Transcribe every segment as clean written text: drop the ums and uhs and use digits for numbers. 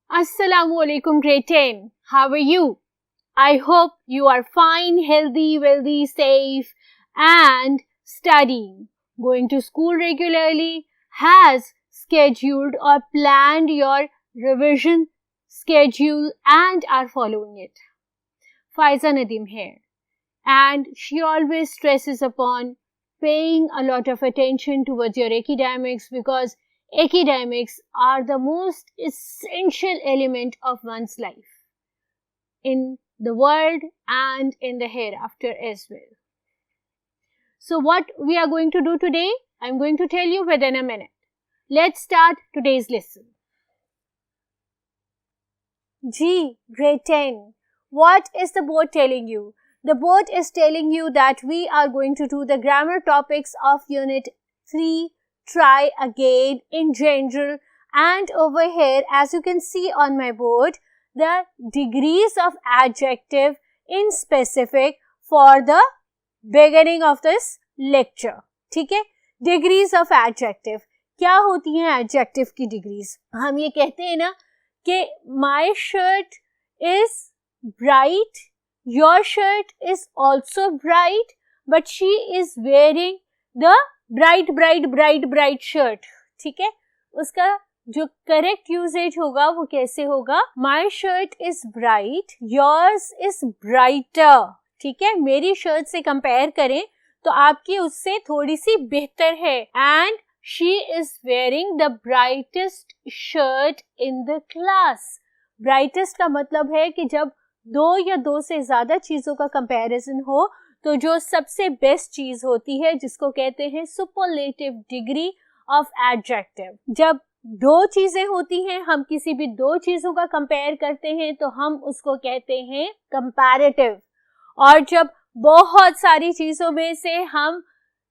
Assalamualaikum grade 10. How are you? I hope you are fine, healthy, wealthy, safe and studying. Going to school regularly, has scheduled or planned your revision schedule and are following it. Faiza Nadim here, and she always stresses upon paying a lot of attention towards your academics, because academics are the most essential element of one's life in the world and in the hereafter as well. So what we are going to do today, I'm going to tell you within a minute. Let's start today's lesson. G, grade 10. What is the board telling you? The board is telling you that we are going to do the grammar topics of unit 3, try again in general, and over here, as you can see on my board, the degrees of adjective in specific for the beginning of this lecture. ठीक है, degrees of adjective. क्या होती हैं adjective की degrees? हम ये कहते हैं ना कि my shirt is bright, your shirt is also bright, but she is wearing the bright shirt. ठीक है, उसका जो करेक्ट यूजेज होगा वो कैसे होगा? My shirt is bright, yours is brighter. ठीक है, मेरी शर्ट से कंपेयर करें तो आपकी उससे थोड़ी सी बेहतर है. And she is wearing the brightest shirt in the class. Brightest का मतलब है कि जब दो या दो से ज्यादा चीजों का कंपैरिजन हो तो जो सबसे बेस्ट चीज होती है जिसको कहते हैं सुपरलेटिव डिग्री ऑफ एडजेक्टिव. जब दो चीजें होती हैं, हम किसी भी दो चीजों का कंपेयर करते हैं तो हम उसको कहते हैं कंपैरेटिव. और जब बहुत सारी चीजों में से हम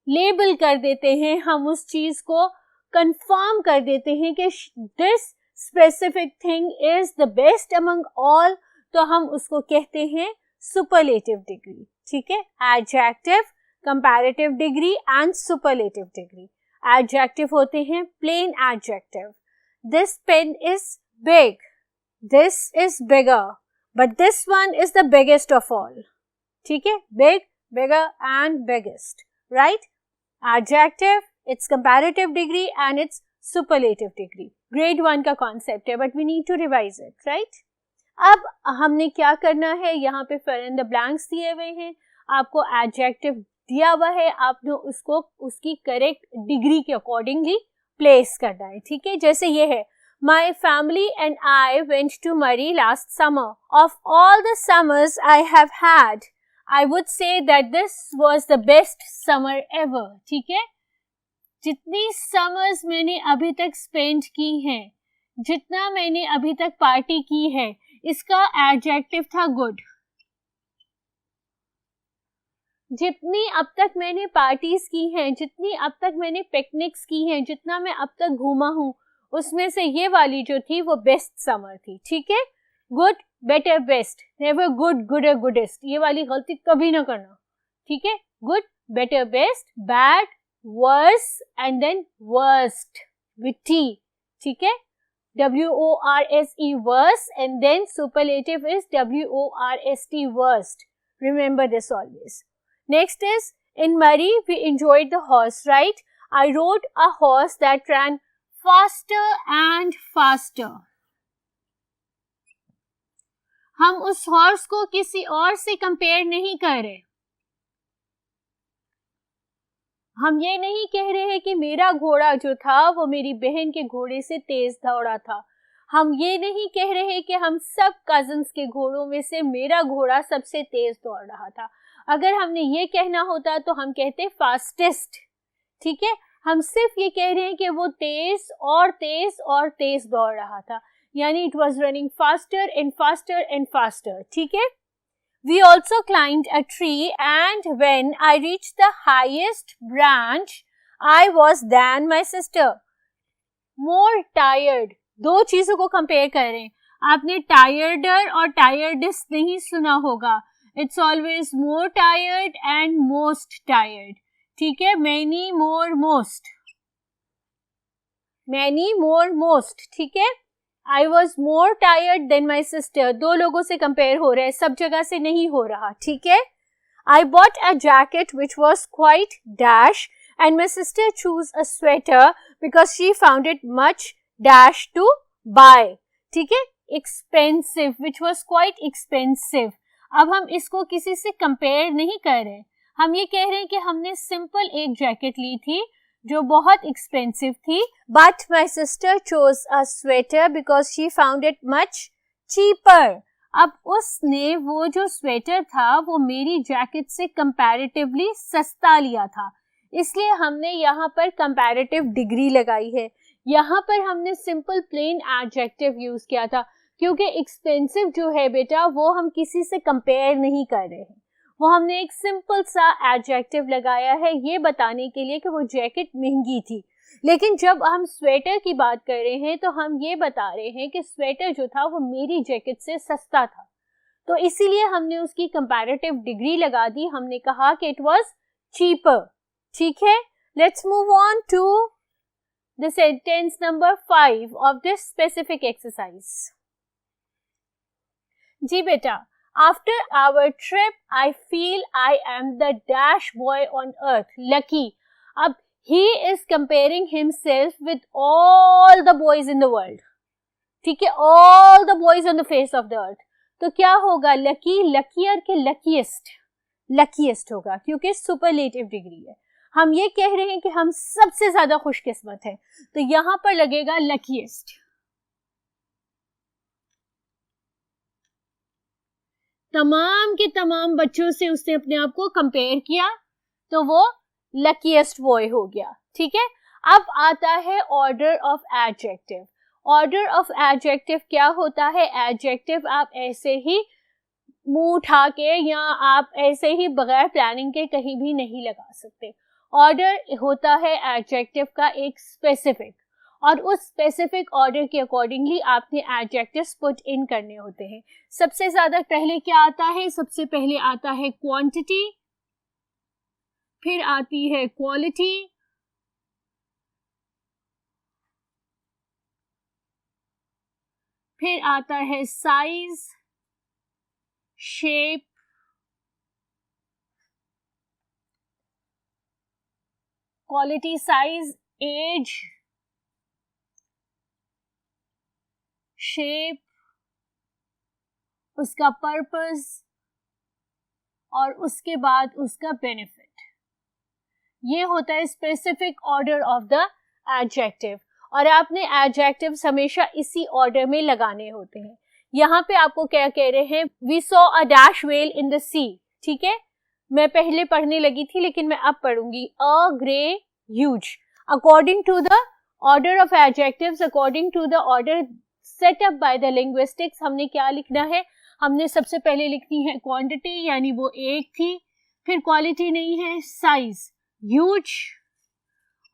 लेबल कर देते हैं, हम उस चीज को कंफर्म कर देते हैं कि this specific thing is the best among all, तो हम उसको कहते हैं सुपरलेटिव डिग्री. ठीक है, adjective, comparative degree and superlative degree. Adjective होते हैं plain adjective. This pen is big, this is bigger, but this one is the biggest of all. ठीक है, big, bigger and biggest, right? Adjective, it's comparative degree and it's superlative degree. Grade 1 का concept है, but we need to revise it, right? अब हमने क्या करना है, यहाँ पे फिल इन द ब्लैंक्स दिए हुए हैं, आपको एडजेक्टिव दिया हुआ है, आपने उसको उसकी करेक्ट डिग्री के अकॉर्डिंगली प्लेस करना है. ठीक है, जैसे ये है, my family and I went to Murree last summer. Of all the summers I have had, I would say that this was the best summer ever. ठीक है, जितनी समर्स मैंने अभी तक स्पेंड की हैं, जितना मैंने अभी तक पार्टी की है, इसका एडजेक्टिव था गुड. जितनी अब तक मैंने पार्टीज की हैं, जितनी अब तक मैंने पिकनिक्स की हैं, जितना मैं अब तक घूमा हूं, उसमें से ये वाली जो थी वो बेस्ट समर थी. ठीक है, good, better, best, never good, gooder, goodest. ये वाली गलती कभी ना करना. ठीक है, good, better, best, bad, worse and then worst with T. ठीक है, WORSE, worse, and then superlative is WORST, worst. Remember this always. Next is, in Murray, we enjoyed the horse ride. I rode a horse that ran faster and faster. हम उस horse को किसी और से compare नहीं कर रहे. हम ये नहीं कह रहे हैं कि मेरा घोड़ा जो था वो मेरी बहन के घोड़े से तेज दौड़ा था. हम ये नहीं कह रहे कि हम सब कजन्स के घोड़ों में से मेरा घोड़ा सबसे तेज दौड़ रहा था. अगर हमने ये कहना होता तो हम कहते फास्टेस्ट. ठीक है, हम सिर्फ ये कह रहे हैं कि वो तेज और तेज और तेज दौड़ रहा था, यानी it was running faster and faster and faster. ठीक है, We also climbed a tree, and when I reached the highest branch, I was than my sister. More tired. दो चीजों को कंपेयर कर रहे हैं. आपने टायर्डर और टायर्डेस्ट नहीं सुना होगा. It's always more tired and most tired. ठीक है, many, more, most. Many, more, most. ठीक है, I was more tired than my sister. दो लोगों से कंपेयर हो रहा है, सब जगह से नहीं हो रहा. ठीक है, I bought a jacket which was quite dash and my sister chose a sweater because she found it much dash to buy. ठीक है, expensive which was quite expensive. अब हम इसको किसी से कंपेयर नहीं कर रहे, हम ये कह रहे हैं कि हमने सिंपल एक जैकेट ली थी जो बहुत एक्सपेंसिव थी. But my sister chose a sweater because she found it much cheaper. अब उसने वो जो स्वेटर था वो मेरी जैकेट से कंपैरेटिवली सस्ता लिया था, इसलिए हमने यहाँ पर कंपैरेटिव डिग्री लगाई है. यहाँ पर हमने सिंपल प्लेन एडजेक्टिव यूज किया था क्योंकि एक्सपेंसिव जो है बेटा वो हम किसी से कंपेयर नहीं कर रहे हैं, वो हमने एक सिंपल सा एडजेक्टिव लगाया है ये बताने के लिए कि वो जैकेट महंगी थी. लेकिन जब हम स्वेटर की बात कर रहे हैं तो हम ये बता रहे हैं कि स्वेटर जो था वो मेरी जैकेट से सस्ता था, तो इसीलिए हमने उसकी कंपैरेटिव डिग्री लगा दी, हमने कहा कि इट वाज चीपर. ठीक है, let's move on to the sentence number 5 of this specific exercise. जी बेटा, after our trip I feel I am the dash boy on earth, lucky. अब he is comparing himself with all the boys in the world. ठीक है, all the boys on the face of the earth. तो क्या होगा, lucky, luckier के luckiest होगा क्योंकि superlative degree है. हम ये कह रहे हैं कि हम सबसे ज्यादा खुशकिस्मत हैं, तो यहाँ पर लगेगा luckiest. तमाम के तमाम बच्चों से उसने अपने आप को कंपेयर किया तो वो लकीएस्ट बॉय हो गया. ठीक है, अब आता है order of adjective. Order of adjective क्या होता है, एडजेक्टिव आप ऐसे ही मुंह उठा के या आप ऐसे ही बगैर प्लानिंग के कहीं भी नहीं लगा सकते. ऑर्डर होता है एडजेक्टिव का एक स्पेसिफिक, और उस स्पेसिफिक ऑर्डर के अकॉर्डिंगली आपने एडजेक्टिव्स पुट इन करने होते हैं. सबसे ज्यादा पहले क्या आता है, सबसे पहले आता है क्वांटिटी, फिर आती है क्वालिटी, फिर आता है size, shape, quality, size, age, shape, उसका पर्पस और उसके बाद उसका बेनिफिट. ये होता है specific order of the adjective, और आपने एडजेक्टिव्स हमेशा इसी ऑर्डर में लगाने होते हैं. यहाँ पे आपको क्या कह रहे हैं, we saw a dash whale in the sea. ठीक है, मैं पहले पढ़ने लगी थी लेकिन मैं अब पढ़ूंगी. A grey huge. According to the order of adjectives, according to the order set up by the linguistics, हमने क्या लिखना है, हमने सबसे पहले लिखनी है क्वांटिटी यानी वो एक थी, फिर क्वालिटी नहीं है, साइज ह्यूज,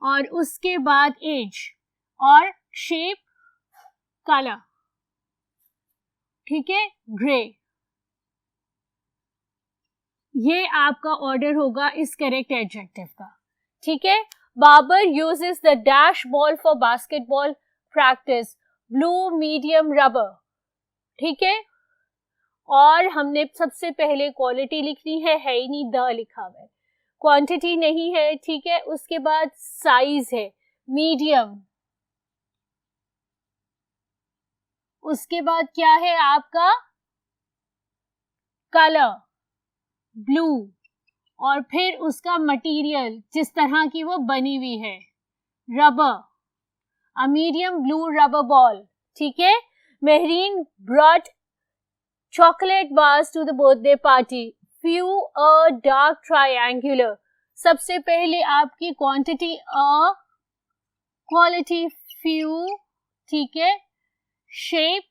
और उसके बाद एज, और शेप काला. ठीक है, ग्रे. ये आपका ऑर्डर होगा इस करेक्ट एडजेक्टिव का. ठीक है, Babar uses the dash ball for basketball practice, blue medium rubber. ठीक है, और हमने सबसे पहले क्वालिटी लिखनी है ही नहीं, द लिखा हुआ है, क्वांटिटी नहीं है. ठीक है, उसके बाद साइज है मीडियम, उसके बाद क्या है आपका कलर ब्लू, और फिर उसका मटेरियल जिस तरह की वो बनी हुई है rubber, a medium blue rubber ball. ठीक है, Mehreen brought chocolate bars to the birthday party. Few a dark triangular. सबसे पहले आपकी क्वांटिटी a, क्वालिटी few. ठीक है, शेप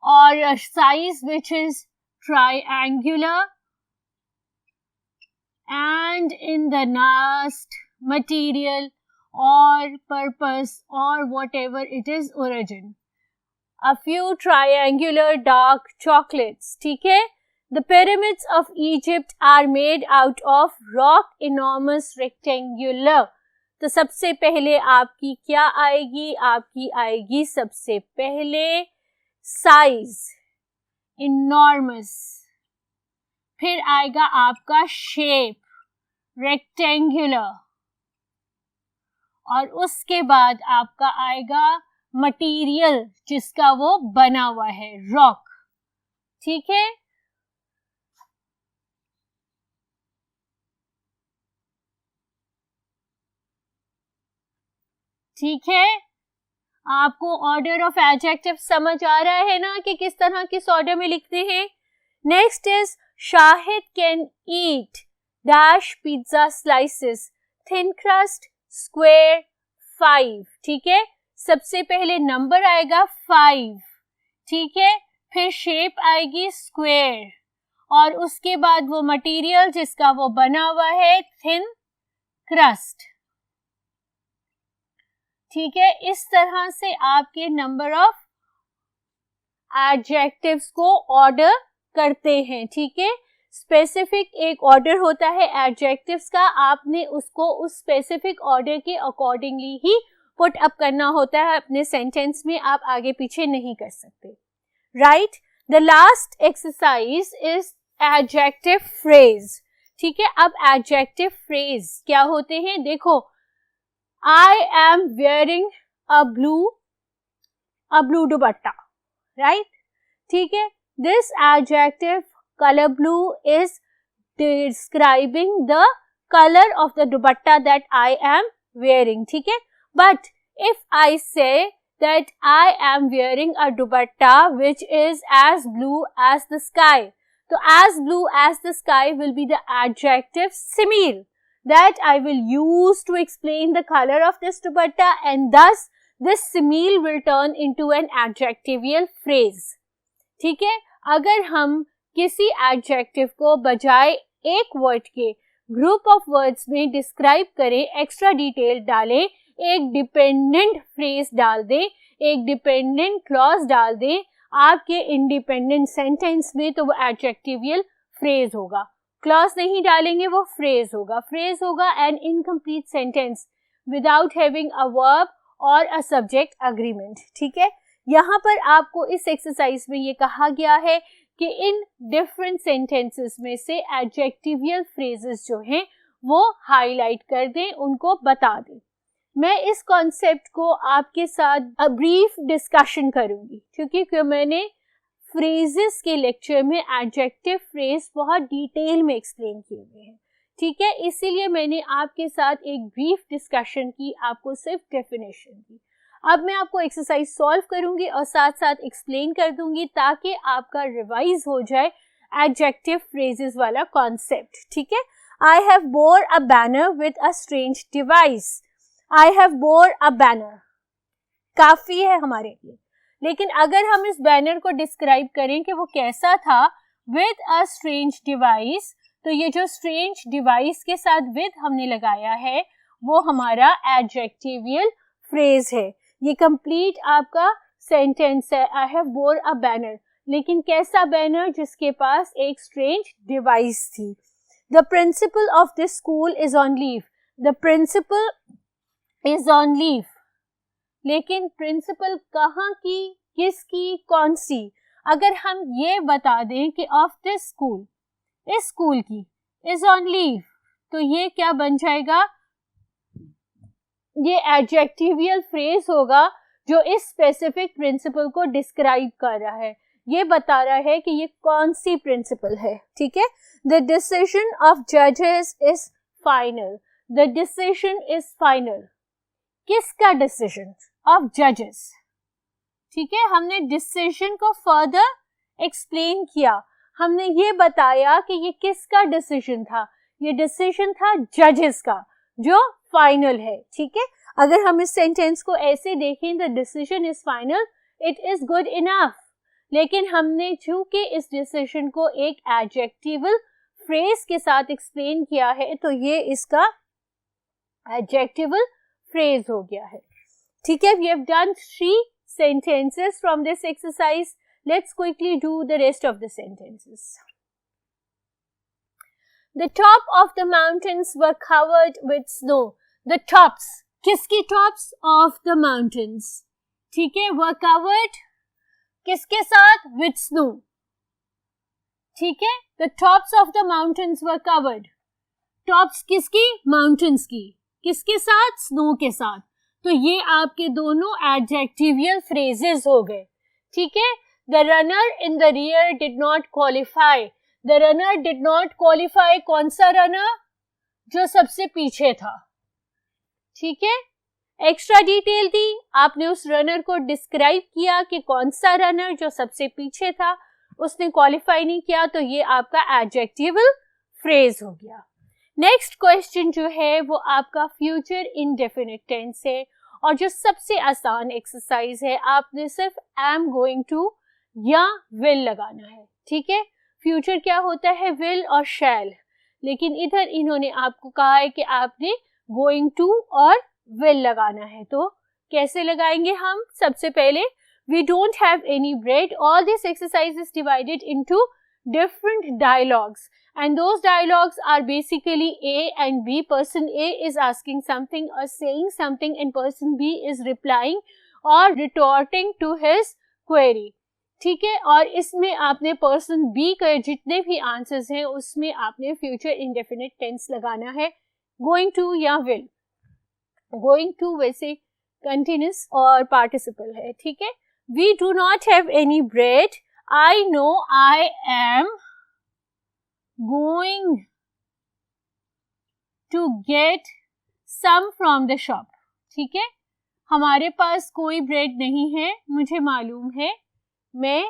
और size which is triangular, and in the last material or purpose or whatever it is, origin. a few triangular dark chocolates. ठीक है. The pyramids of Egypt are made out of rock enormous rectangular. तो सबसे पहले आपकी क्या आएगी? आपकी आएगी सबसे पहले साइज enormous, फिर आएगा आपका शेप रेक्टेंगुलर, और उसके बाद आपका आएगा मटेरियल जिसका वो बना हुआ है, रॉक. ठीक है. ठीक है. आपको ऑर्डर ऑफ एडजेक्टिव समझ आ रहा है ना कि किस तरह किस ऑर्डर में लिखते हैं. Next is Shahid can eat dash pizza slices, thin crust, square, 5. ठीक है. सबसे पहले नंबर आएगा 5. ठीक है. फिर शेप आएगी स्क्वायर, और उसके बाद वो मटेरियल जिसका वो बना हुआ है थिन क्रस्ट. ठीक है. इस तरह से आपके नंबर ऑफ एडजेक्टिव्स को ऑर्डर करते हैं. ठीक है. स्पेसिफिक एक ऑर्डर होता है एडजेक्टिव्स का, आपने उसको उस स्पेसिफिक ऑर्डर के अकॉर्डिंगली ही पुट अप करना होता है अपने सेंटेंस में, आप आगे पीछे नहीं कर सकते. Right. The last exercise is adjective phrase. ठीक है. अब एडजेक्टिव फ्रेज क्या होते हैं? देखो, I am wearing a blue dupatta, right? ठीक है. This adjective color blue is describing the color of the dupatta that I am wearing. ठीक है. But if I say that I am wearing a dupatta which is as blue as the sky, so as blue as the sky will be the adjective simile that I will use to explain the color of this dupatta, and thus this simile will turn into an adjectival phrase. ठीक है. अगर हम किसी adjective को बजाय एक word के group of words में describe करें, extra detail डालें, एक dependent phrase डाल दें, एक dependent clause डाल दें आपके independent sentence में, तो वो adjectival phrase होगा. क्लॉज नहीं डालेंगे, वो फ्रेज होगा. फ्रेज होगा N incomplete sentence without having a verb और अ सब्जेक्ट अग्रीमेंट. ठीक है. यहाँ पर आपको इस एक्सरसाइज में ये कहा गया है कि इन डिफरेंट सेंटेंसेस में से एडजेक्टिवियल फ्रेजेस जो हैं वो हाईलाइट कर दें, उनको बता दें. मैं इस कॉन्सेप्ट को आपके साथ ब्रीफ डिस्कशन करूंगी, क्योंकि मैंने फ्रेजेस के लेक्चर में एडजेक्टिव फ्रेज बहुत डिटेल में एक्सप्लेन किए हुए हैं. ठीक है. इसीलिए मैंने आपके साथ एक ब्रीफ डिस्कशन की, आपको सिर्फ डेफिनेशन दी. अब मैं आपको एक्सरसाइज सॉल्व करूंगी और साथ साथ एक्सप्लेन कर दूंगी ताकि आपका रिवाइज हो जाए एडजेक्टिव फ्रेजेस वाला कॉन्सेप्ट. ठीक है. I have bore a banner with a strange device. I have bore a banner काफी है हमारे लिए, लेकिन अगर हम इस बैनर को डिस्क्राइब करें कि वो कैसा था विद अ स्ट्रेंज डिवाइस, तो ये जो स्ट्रेंज डिवाइस के साथ विद हमने लगाया है वो हमारा एडजेक्टिवियल फ्रेज है. ये कंप्लीट आपका सेंटेंस है. I have bore a banner, लेकिन कैसा बैनर? जिसके पास एक स्ट्रेंज डिवाइस थी. The principal of this school is on leave. The principal is on leave, लेकिन प्रिंसिपल कहाँ की, किसकी, कौन सी? अगर हम ये बता दें कि ऑफ दिस स्कूल, इस स्कूल की, इज ऑन लीव, तो ये क्या बन जाएगा? ये एडजेक्टिवियल फ्रेज होगा जो इस स्पेसिफिक प्रिंसिपल को डिस्क्राइब कर रहा है. ये बता रहा है कि ये कौन सी प्रिंसिपल है. ठीक है. द डिसीजन ऑफ जजेस is final. The decision is final. किसका डिसीजन? ऑफ जजेस. ठीक है. हमने डिसीजन को फर्दर एक्सप्लेन किया. हमने ये बताया कि ये किसका डिसीजन था? ये डिसीजन था जजेस का, जो फाइनल है. ठीक है. अगर हम इस सेंटेंस को ऐसे देखें, the decision is final, it is good enough. लेकिन हमने चूंकि इस डिसीजन को एक एडजेक्टिवल फ्रेज के साथ एक्सप्लेन किया है, तो ये इसका एडजेक्टिवल फ्रेज हो गया है. ठीक है. We have done 3 sentences from this exercise. Let's quickly do the rest of the sentences. The top of the mountains were covered with snow. The tops, किसकी tops of the mountains, ठीक है, were covered किसके साथ, with snow, ठीक है. The tops of the mountains were covered. Tops किसकी, mountains की, किसके साथ, snow के साथ. तो ये आपके दोनों adjectival phrases हो गए, ठीक है. The runner in the rear did not qualify. The runner did not qualify. कौन सा runner, जो सबसे पीछे था, ठीक है. एक्स्ट्रा डिटेल दी, आपने उस रनर को डिस्क्राइब किया कि कौन सा रनर जो सबसे पीछे था, उसने क्वालिफाई नहीं किया, तो ये आपका एडजेक्टिवल फ्रेज हो गया. नेक्स्ट क्वेश्चन जो है वो आपका फ्यूचर इंडेफिनिट टेंस है और जो सबसे आसान एक्सरसाइज है, आपने सिर्फ एम गोइंग टू या विल लगाना है, ठीक है. फ्यूचर क्या होता है, विल और शैल, लेकिन इधर इन्होंने आपको कहा है कि आपने गोइंग टू और विल लगाना है. तो कैसे लगाएंगे हम, सबसे पहले we don't have any bread. All this exercise is divided into different dialogues and those dialogues are basically A and B. Person A is asking something or saying something and person B is replying or retorting to his query, ठीक है. और इसमें आपने person B के जितने भी answers हैं उसमें आपने फ्यूचर इंडेफिनिट टेंस लगाना है, गोइंग टू या विल. गोइंग टू वैसे कंटिन्यूस और पार्टिसिपल है, ठीक है. We do not have any bread. I know I am going to get some from the shop, ठीक है. हमारे पास कोई ब्रेड नहीं है, मुझे मालूम है, मैं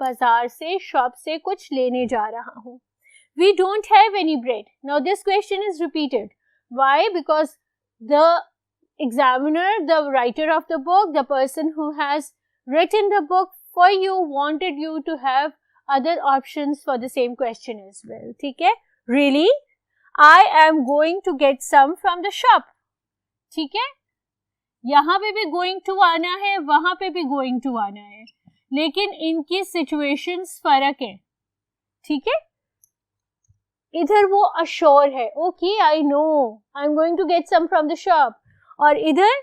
बाजार से, शॉप से कुछ लेने जा रहा हूँ. We don't have any bread. Now this question is repeated. Why? Because the examiner, the writer of the book, the person who has written the book for you wanted you to have other options for the same question as well. ठीक है? Really? I am going to get some from the shop. ठीक है? यहाँ पे भी going to आना है, वहाँ पे भी going to आना है, लेकिन इनकी सिचुएशंस फर्क है, ठीक है. इधर वो अश्योर है, okay I know I am going to get some from the shop, और इधर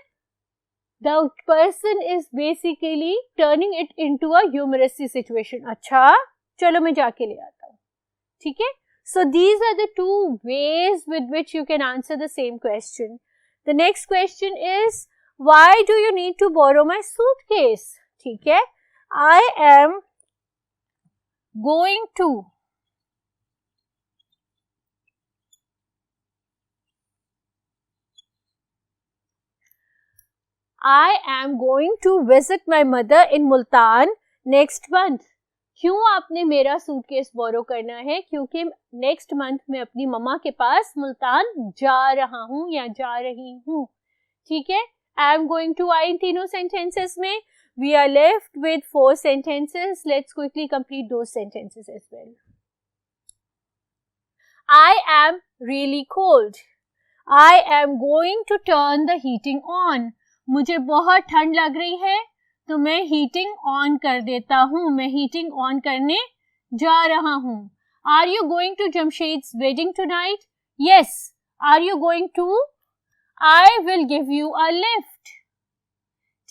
the person is basically turning it into a humorous situation. अच्छा चलो मैं जाके ले आता हूँ, ठीक है. So these are the two ways with which you can answer the same question. The next question is why do you need to borrow my suitcase, ठीक है. I am going to visit my mother in Multan next month. क्यों आपने मेरा suitcase बोरो करना है, क्योंकि next month में अपनी मम्मा के पास मुल्तान जा रहा हूँ या जा रही हूँ, ठीक है. I am going to आए इन तीनों सेंटेंसेस में. We are left with 4 sentences. Let's quickly complete those sentences as well. I am really cold. I am going to turn the heating on. मुझे बहुत ठंड लग रही है तो मैं heating on कर देता हूँ. मैं heating on करने जा रहा हूँ. Are you going to Jamshed's wedding tonight? Yes. Are you going to? I will give you a lift.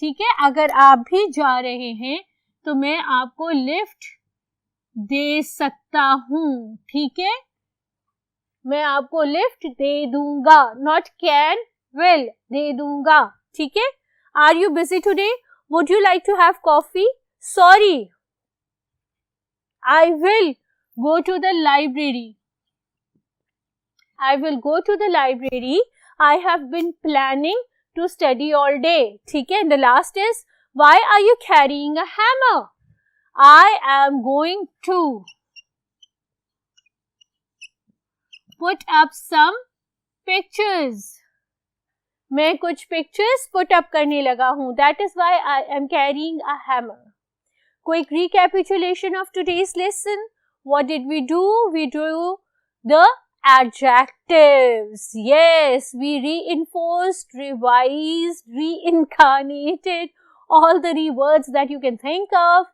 ठीक है, अगर आप भी जा रहे हैं तो मैं आपको लिफ्ट दे सकता हूँ, ठीक है. मैं आपको लिफ्ट दे दूंगा, नॉट कैन, विल, दे दूंगा, ठीक है. Are you busy today? Would you like to have coffee? Sorry, I will go to the library. I will go to the library. I have been planning to study all day, ठीक है. And the last is why are you carrying a hammer? I am going to put up some pictures. मैं कुछ pictures put up करने लगा हूँ. That is why I am carrying a hammer. Quick recapitulation of today's lesson. What did we do? We drew the adjectives. Yes, we reinforced, revised, reincarnated all the words that you can think of.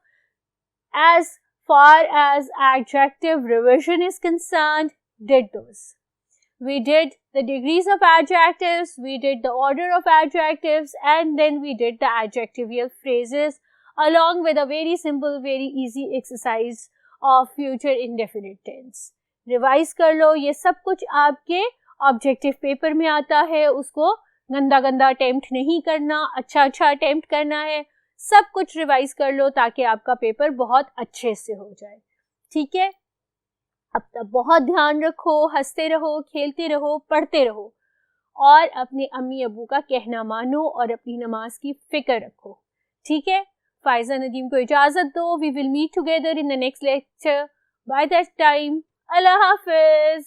As far as adjective revision is concerned, did those. We did the degrees of adjectives, we did the order of adjectives, and then we did the adjectival phrases along with a very simple, very easy exercise of future indefinite tense. Revise कर लो, ये सब कुछ आपके objective paper में आता है, उसको गंदा गंदा अटेम्प्ट नहीं करना, अच्छा अच्छा अटेम्प्ट करना है, सब कुछ रिवाइज कर लो ताकि आपका पेपर बहुत अच्छे से हो जाए. ठीक है, अब तक बहुत ध्यान रखो, हंसते रहो, खेलते रहो, पढ़ते रहो और अपने अम्मी अबू का कहना मानो और अपनी नमाज की फिक्र रखो. ठीक है, फाइजा नदीम को इजाजत दो. We will meet together in the next lecture. By that time, Allah Hafiz.